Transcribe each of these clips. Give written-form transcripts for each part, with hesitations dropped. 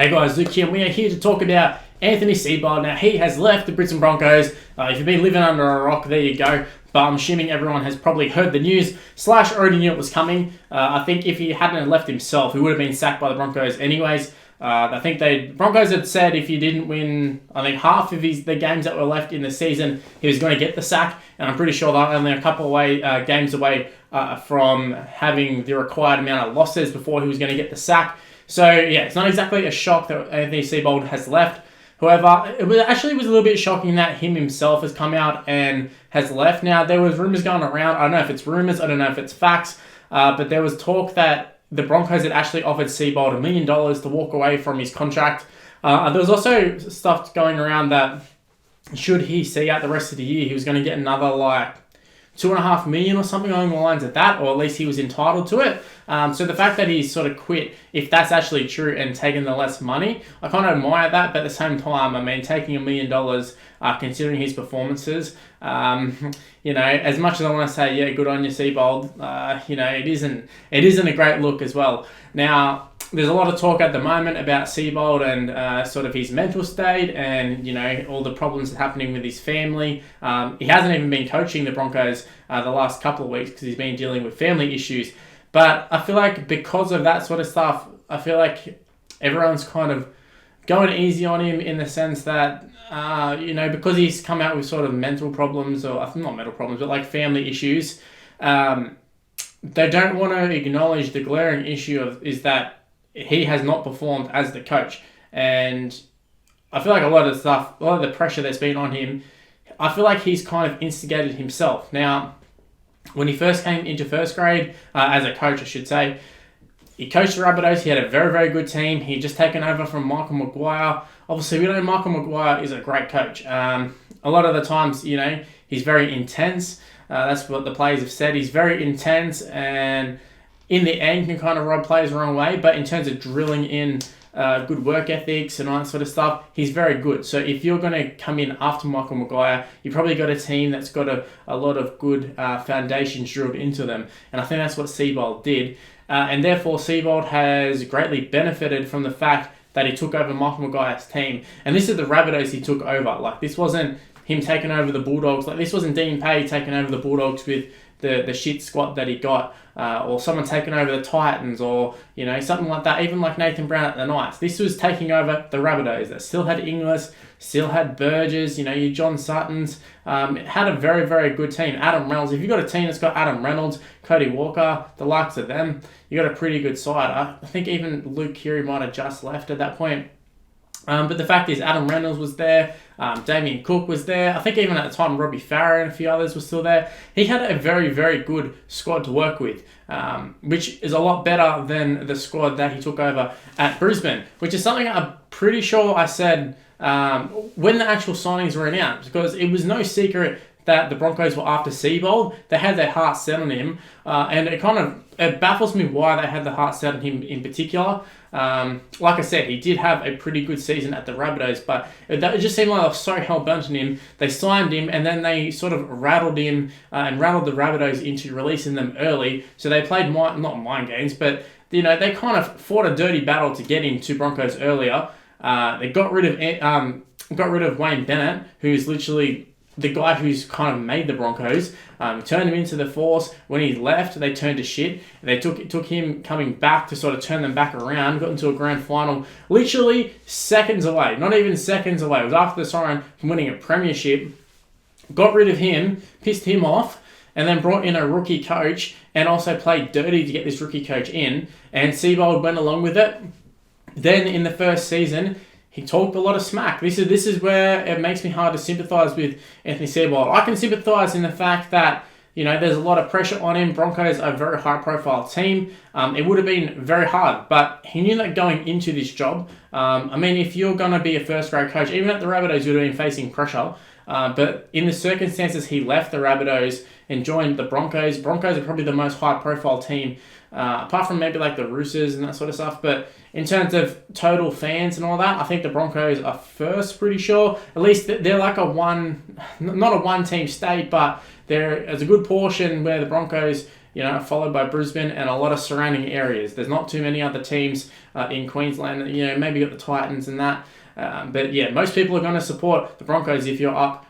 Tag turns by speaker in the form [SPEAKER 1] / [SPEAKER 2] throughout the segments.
[SPEAKER 1] Hey guys, Luke here, and we are here to talk about Anthony Seibold. Now, he has left the Brisbane Broncos. If you've been living under a rock, there you go. But I'm assuming everyone has probably heard the news, / already knew it was coming. I think if he hadn't left himself, he would have been sacked by the Broncos anyways. I think Broncos had said if he didn't win, I think half of the games that were left in the season, he was going to get the sack. And I'm pretty sure they're only a couple games away from having the required amount of losses before he was going to get the sack. So, yeah, it's not exactly a shock that Anthony Seibold has left. However, it was a little bit shocking that him himself has come out and has left. Now, there was rumours going around. I don't know if it's rumours. I don't know if it's facts. But there was talk that the Broncos had actually offered Seibold $1 million to walk away from his contract. There was also stuff going around that should he see out the rest of the year, he was going to get another, $2.5 million or something along the lines of that, or at least he was entitled to it. So the fact that he's sort of quit, if that's actually true, and taken the less money, I kind of admire that. But at the same time, I mean, taking $1 million, considering his performances, as much as I want to say, yeah, good on you, Seibold, it isn't a great look as well. Now, there's a lot of talk at the moment about Seibold and sort of his mental state and, all the problems happening with his family. He hasn't even been coaching the Broncos the last couple of weeks because he's been dealing with family issues. But I feel like because of that sort of stuff, I feel like everyone's kind of going easy on him in the sense that, because he's come out with sort of mental problems, or not mental problems, but like family issues, they don't want to acknowledge the glaring issue is that he has not performed as the coach. And I feel like a lot of the pressure that's been on him, I feel like he's kind of instigated himself. Now, when he first came into first grade, as a coach, I should say, he coached the Rabbitohs. He had a very, very good team. He'd just taken over from Michael Maguire. Obviously, we know Michael Maguire is a great coach. A lot of the times, he's very intense. That's what the players have said. He's very intense, and in the end can kind of rub players the wrong way. But in terms of drilling in good work ethics and all that sort of stuff, he's very good. So if you're going to come in after Michael Maguire, you probably got a team that's got a lot of good foundations drilled into them. And I think that's what Seibold did. And therefore, Seibold has greatly benefited from the fact that he took over Michael Maguire's team. And this is the Rabbitohs he took over. This wasn't him taking over the Bulldogs. This wasn't Dean Pay taking over the Bulldogs with the shit squad that he got, or someone taking over the Titans, or something like that. Even like Nathan Brown at the Knights. This was taking over the Rabbitohs that still had Inglis, still had Burgess, your John Suttons. It had a very, very good team. Adam Reynolds. If you've got a team that's got Adam Reynolds, Cody Walker, the likes of them, you got a pretty good side. I think even Luke Keary might have just left at that point. But the fact is, Adam Reynolds was there, Damien Cook was there. I think even at the time, Robbie Farah and a few others were still there. He had a very, very good squad to work with, which is a lot better than the squad that he took over at Brisbane, which is something I'm pretty sure I said when the actual signings were announced, because it was no secret that the Broncos were after Seibold. They had their heart set on him, and it baffles me why they had the heart set on him in particular. Like I said, he did have a pretty good season at the Rabbitohs, but it just seemed like they were so hell-bent on him. They signed him, and then they sort of rattled him and rattled the Rabbitohs into releasing them early. So they played not mind games, but they kind of fought a dirty battle to get into Broncos earlier. They got rid of Wayne Bennett, who's literally the guy who's kind of made the Broncos. Turned him into the force. When he left, they turned to shit. They took him coming back to sort of turn them back around. Got into a grand final, literally seconds away. Not even seconds away. It was after the siren from winning a premiership. Got rid of him, pissed him off, and then brought in a rookie coach and also played dirty to get this rookie coach in. And Seibold went along with it. Then in the first season, he talked a lot of smack. This is where it makes me hard to sympathise with Anthony Seibold. I can sympathise in the fact that, there's a lot of pressure on him. Broncos are a very high-profile team. It would have been very hard, but he knew that going into this job. If you're going to be a first-grade coach, even at the Rabbitohs, you would have been facing pressure. But in the circumstances he left the Rabbitohs and joined the Broncos, Broncos are probably the most high-profile team, apart from maybe like the Roosters and that sort of stuff. But in terms of total fans and all that, I think the Broncos are first, pretty sure. At least they're like not a one-team state, but there's a good portion where the Broncos followed by Brisbane and a lot of surrounding areas. There's not too many other teams in Queensland. Maybe got the Titans and that. But yeah, most people are going to support the Broncos if you're up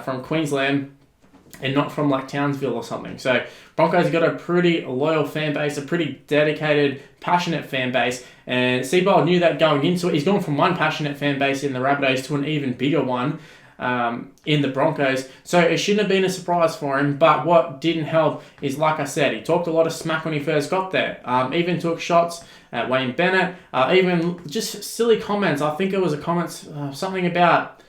[SPEAKER 1] from Queensland and not from like Townsville or something. So Broncos have got a pretty loyal fan base, a pretty dedicated, passionate fan base, and Seibold knew that going into it. He's gone from one passionate fan base in the Rabbitohs to an even bigger one in the Broncos. So it shouldn't have been a surprise for him, but what didn't help is, like I said, he talked a lot of smack when he first got there. Even took shots at Wayne Bennett, even just silly comments. I think it was a comment, something about,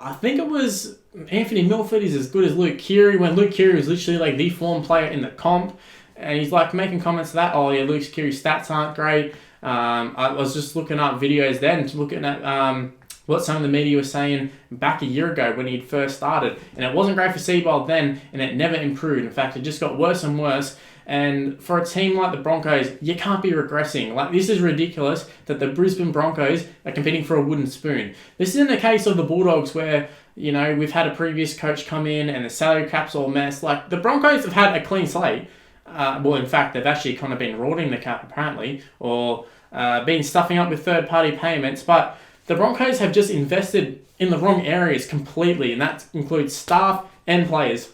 [SPEAKER 1] I think it was Anthony Milford is as good as Luke Keary, when Luke Keary was literally like the form player in the comp, and he's like making comments to that, oh yeah, Luke Keary's stats aren't great. I was just looking up videos then, looking at what some of the media was saying back a year ago when he'd first started, and it wasn't great for Seibold then, and it never improved. In fact, it just got worse and worse. And for a team like the Broncos, you can't be regressing. Like, this is ridiculous that the Brisbane Broncos are competing for a wooden spoon. This isn't the case of the Bulldogs where, we've had a previous coach come in and the salary cap's all messed. Like, the Broncos have had a clean slate. In fact, they've actually kind of been rorting the cap, apparently, or been stuffing up with third-party payments. But the Broncos have just invested in the wrong areas completely, and that includes staff and players.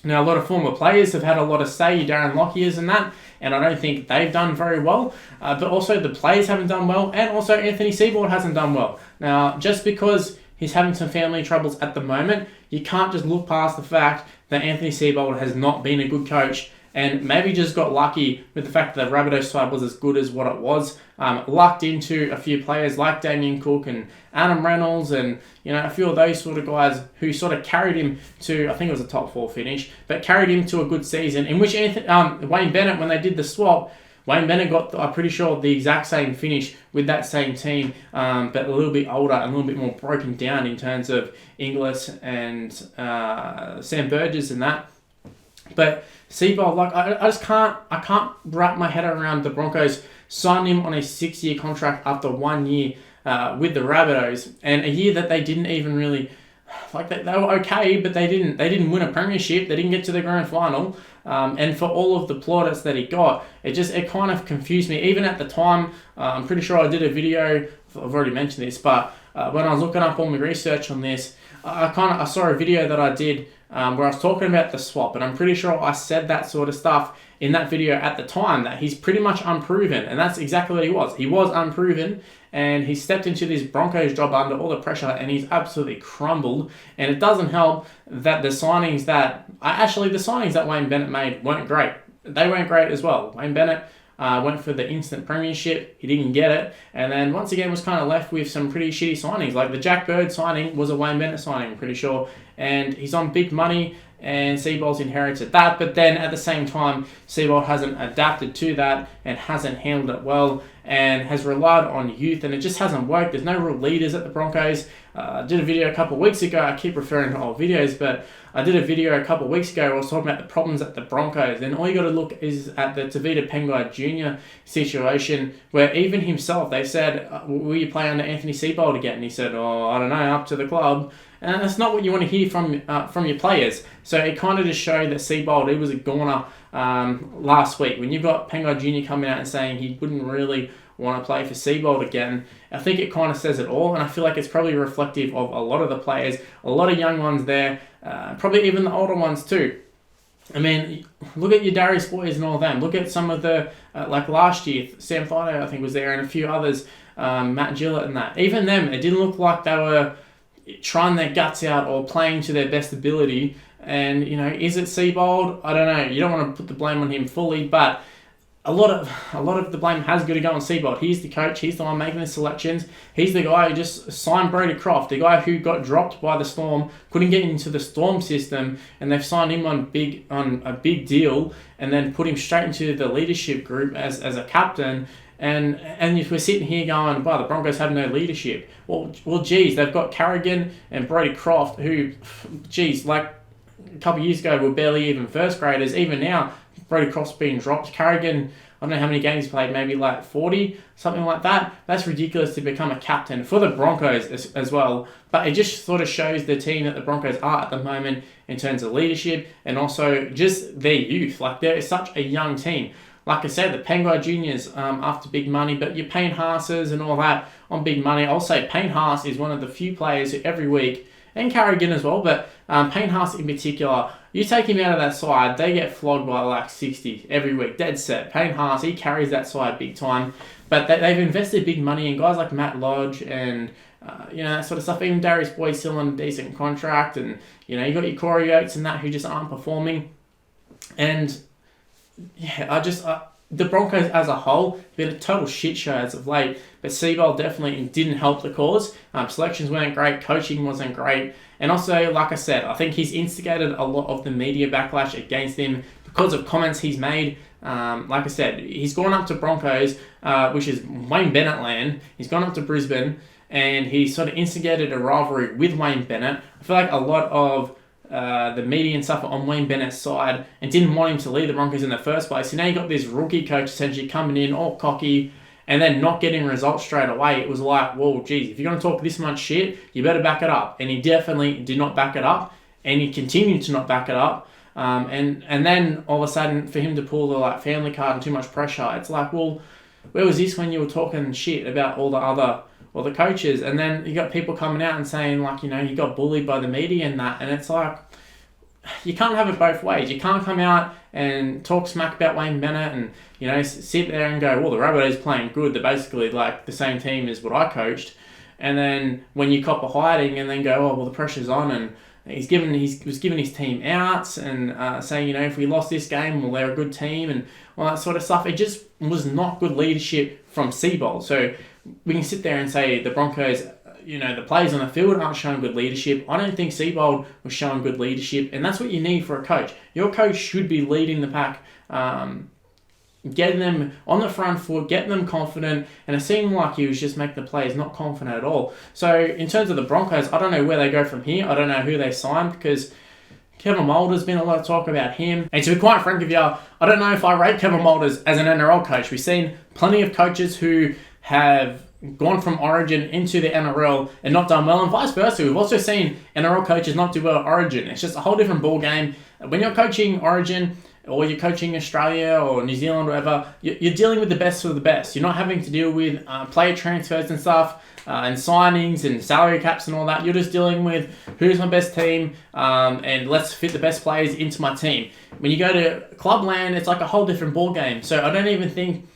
[SPEAKER 1] Now, a lot of former players have had a lot of say, Darren Lockyers and that, and I don't think they've done very well. But also the players haven't done well, and also Anthony Seibold hasn't done well. Now, just because he's having some family troubles at the moment, you can't just look past the fact that Anthony Seibold has not been a good coach, and maybe just got lucky with the fact that the Rabbitohs side was as good as what it was. Lucked into a few players like Damien Cook and Adam Reynolds and a few of those sort of guys who sort of carried him to, I think it was a top 4 finish, but carried him to a good season in which Wayne Bennett, when they did the swap, Wayne Bennett got, I'm pretty sure, the exact same finish with that same team, but a little bit older and a little bit more broken down in terms of Inglis and Sam Burgess and that. But Seibold, I can't wrap my head around the Broncos signing him on a 6-year contract after 1 year with the Rabbitohs, and a year that they didn't even really, they were okay, but they didn't win a premiership, they didn't get to the grand final, and for all of the plaudits that he got, it kind of confused me. Even at the time, I'm pretty sure I did a video, I've already mentioned this, but when I was looking up all my research on this, I saw a video that I did where I was talking about the swap, and I'm pretty sure I said that sort of stuff in that video at the time, that he's pretty much unproven, and that's exactly what he was. He was unproven, and he stepped into this Broncos job under all the pressure, and he's absolutely crumbled. And it doesn't help that the signings that Wayne Bennett made weren't great. They weren't great as well. Wayne Bennett went for the instant premiership. He didn't get it. And then once again was kind of left with some pretty shitty signings. Like the Jack Bird signing was a Wayne Bennett signing, I'm pretty sure. And he's on big money, and Seibold's inherited that. But then at the same time, Seibold hasn't adapted to that and hasn't handled it well and has relied on youth, and it just hasn't worked. There's no real leaders at the Broncos. I did a video a couple of weeks ago. I keep referring to old videos, but I did a video a couple of weeks ago where I was talking about the problems at the Broncos. And all you got to look is at the Tavita Pengai Jr. situation, where even himself, they said, will you play under Anthony Seibold again? And he said, I don't know, up to the club. And that's not what you want to hear from your players. So it kind of just showed that Seibold, he was a goner last week. When you've got Pengai Jr. coming out and saying he wouldn't really want to play for Seibold again, I think it kind of says it all. And I feel like it's probably reflective of a lot of the players, a lot of young ones there, probably even the older ones too. I mean, look at your Darius Boys and all of them. Look at some of the, like last year, Sam Fido I think was there, and a few others, Matt Gillett and that. Even them, it didn't look like they were trying their guts out or playing to their best ability. And, is it Seibold? I don't know. You don't want to put the blame on him fully, but a lot of the blame has got to go on Seibold. He's the coach. He's the one making the selections. He's the guy who just signed Brody Croft, the guy who got dropped by the Storm, couldn't get into the Storm system, and they've signed him on a big deal, and then put him straight into the leadership group as a captain. And if we're sitting here going, wow, the Broncos have no leadership. Well, geez, they've got Carrigan and Brody Croft, who, geez, like a couple of years ago were barely even first graders. Even now, Brody Croft's been dropped. Carrigan, I don't know how many games he played, maybe like 40, something like that. That's ridiculous to become a captain for the Broncos as well. But it just sort of shows the team that the Broncos are at the moment in terms of leadership and also just their youth. Like, they're such a young team. Like I said, the Pengai Juniors after big money, but your Payne Haas's and all that on big money. I'll say Payne Haas is one of the few players who every week, and Carrigan as well, but Payne Haas in particular, you take him out of that side, they get flogged by like 60 every week, dead set. Payne Haas, he carries that side big time, but they've invested big money in guys like Matt Lodge and that sort of stuff. Even Darius Boyd's still on a decent contract, and you got your Corey Oates and that who just aren't performing. And yeah, the Broncos as a whole have been a total shit show as of late, but Seibold definitely didn't help the cause. Selections weren't great, coaching wasn't great, and also, like I said, I think he's instigated a lot of the media backlash against him because of comments he's made. Like I said, he's gone up to Broncos, which is Wayne Bennett land. He's gone up to Brisbane, and he sort of instigated a rivalry with Wayne Bennett. I feel like a lot of the media and stuff on Wayne Bennett's side and didn't want him to lead the Broncos in the first place. So now you got this rookie coach essentially coming in all cocky and then not getting results straight away. It was like, well, geez, if you're going to talk this much shit, you better back it up. And he definitely did not back it up, and he continued to not back it up. And then all of a sudden, for him to pull the family card and too much pressure, it's like, well, where was this when you were talking shit about all the coaches? And then you got people coming out and saying he got bullied by the media and that, and it's like, you can't have it both ways. You can't come out and talk smack about Wayne Bennett and sit there and go, well, the Rabbitohs playing good, they're basically like the same team as what I coached, and then when you cop a hiding and then go, oh well, the pressure's on, and he was giving his team outs and saying, if we lost this game, well, they're a good team and all that sort of stuff. It just was not good leadership from Seibold. So we can sit there and say the Broncos, the players on the field aren't showing good leadership. I don't think Seibold was showing good leadership, and that's what you need for a coach. Your coach should be leading the pack, getting them on the front foot, getting them confident, and it seemed like he was just making the players not confident at all. So in terms of the Broncos, I don't know where they go from here. I don't know who they signed, because Kevin Mulder's been a lot of talk about him. And to be quite frank with you, I don't know if I rate Kevin Mulder as an NRL coach. We've seen plenty of coaches who have gone from Origin into the NRL and not done well, and vice versa. We've also seen NRL coaches not do well at Origin. It's just a whole different ball game. When you're coaching Origin, or you're coaching Australia or New Zealand or whatever, you're dealing with the best of the best. You're not having to deal with player transfers and stuff, and signings and salary caps and all that. You're just dealing with who's my best team, and let's fit the best players into my team. When you go to Clubland, it's like a whole different ball game. So I don't even think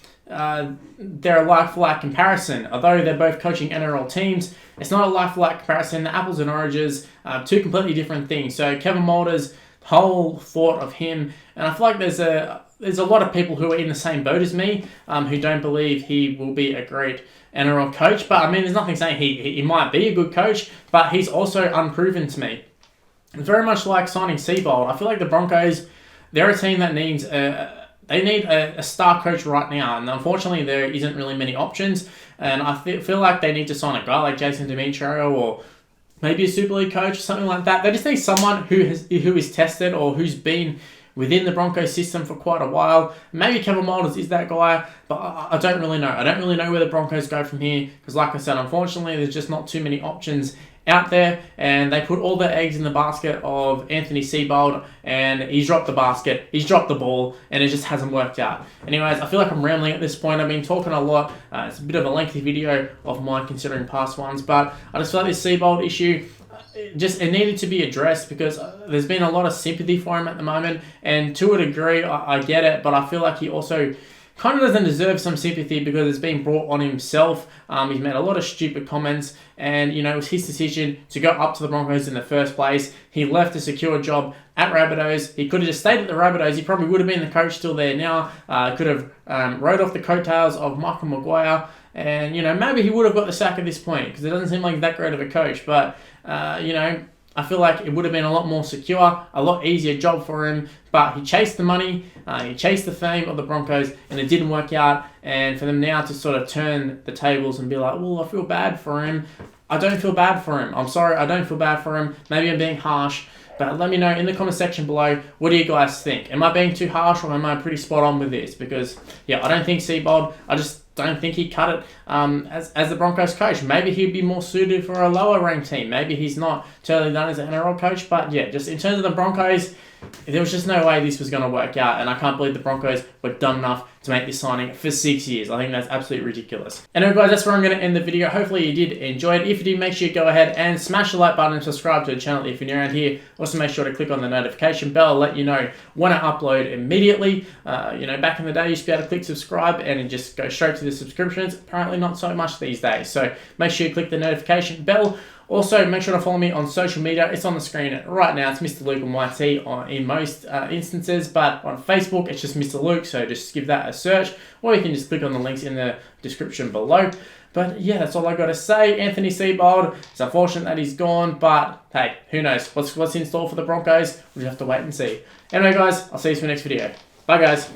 [SPEAKER 1] they're a like-for-like comparison. Although they're both coaching NRL teams, it's not a like-for-like comparison. The apples and oranges, two completely different things. So Kevin Mulder's whole thought of him, and I feel like there's a lot of people who are in the same boat as me, who don't believe he will be a great NRL coach. But I mean, there's nothing saying he might be a good coach, but he's also unproven to me. Very much like signing Seibold, I feel like the Broncos, they're a team that needs they need a star coach right now, and unfortunately there isn't really many options. And I feel like they need to sign a guy like Jason Demetrio, or maybe a Super League coach or something like that. They just need someone who is tested, or who's been within the Broncos system for quite a while. Maybe Kevin Mulder is that guy, but I don't really know. I don't really know where the Broncos go from here, because like I said, unfortunately there's just not too many options out there, and they put all their eggs in the basket of Anthony Seibold, and he's dropped the basket, he's dropped the ball, and it just hasn't worked out. Anyways, I feel like I'm rambling at this point. I've been talking a lot. It's a bit of a lengthy video of mine considering past ones, but I just feel like this Seibold issue, it needed to be addressed, because there's been a lot of sympathy for him at the moment, and to a degree I get it, but I feel like he also kind of doesn't deserve some sympathy, because it's been brought on himself. He's made a lot of stupid comments, and it was his decision to go up to the Broncos in the first place. He left a secure job at Rabbitohs. He could have just stayed at the Rabbitohs. He probably would have been the coach still there now. Could have rode off the coattails of Michael Maguire, and maybe he would have got the sack at this point, because it doesn't seem like that great of a coach. But I feel like it would have been a lot more secure, a lot easier job for him, but he chased the money, he chased the fame of the Broncos, and it didn't work out. And for them now to sort of turn the tables and be like, well, I feel bad for him. I don't feel bad for him. I'm sorry, I don't feel bad for him. Maybe I'm being harsh, But let me know in the comment section below, what do you guys think? Am I being too harsh, or am I pretty spot on with this? Because, yeah, I don't think Seibold, I just don't think he cut it as the Broncos coach. Maybe he'd be more suited for a lower ranked team. Maybe he's not totally done as an NRL coach. But yeah, just in terms of the Broncos, there was just no way this was going to work out. And I can't believe the Broncos were dumb enough to make this signing for 6 years. I think that's absolutely ridiculous. Anyway, guys, that's where I'm going to end the video. Hopefully you did enjoy it. If you did, make sure you go ahead and smash the like button and subscribe to the channel if you're new around here. Also, make sure to click on the notification bell, let you know when I upload immediately. Back in the day, you used to be able to click subscribe and it just go straight to the subscriptions. Apparently not so much these days. So make sure you click the notification bell. Also, make sure to follow me on social media. It's on the screen right now. It's Mr. Luke and YT in most instances, but on Facebook, it's just Mr. Luke, so just give that a search, or you can just click on the links in the description below. But yeah, that's all I got to say. Anthony Seibold, it's unfortunate that he's gone, but hey, who knows? What's in store for the Broncos? We'll have to wait and see. Anyway, guys, I'll see you in the next video. Bye, guys.